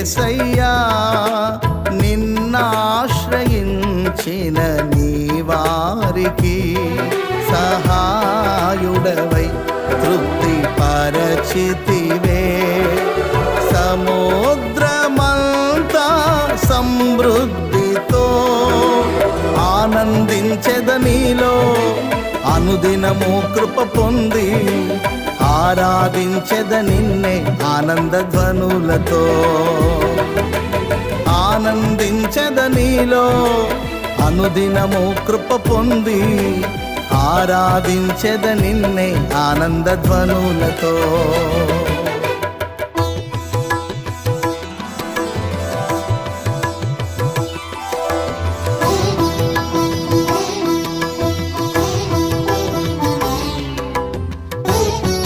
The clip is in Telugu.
యేసయ్యా నిన్నాశ్రయించిన నీ వారికి సహాయుడవై తృప్తి పరచితివే. సముద్రమంతా సమృద్ధితో ఆనందించెద నీలో, అనుదినము కృప పొంది ఆరాధించెద నిన్నే ఆనంద ధ్వనులతో. ఆనందించెద నీలో, అనుదినము కృప పొంది ఆరాధించెద నిన్నే ఆనంద ధ్వనులతో.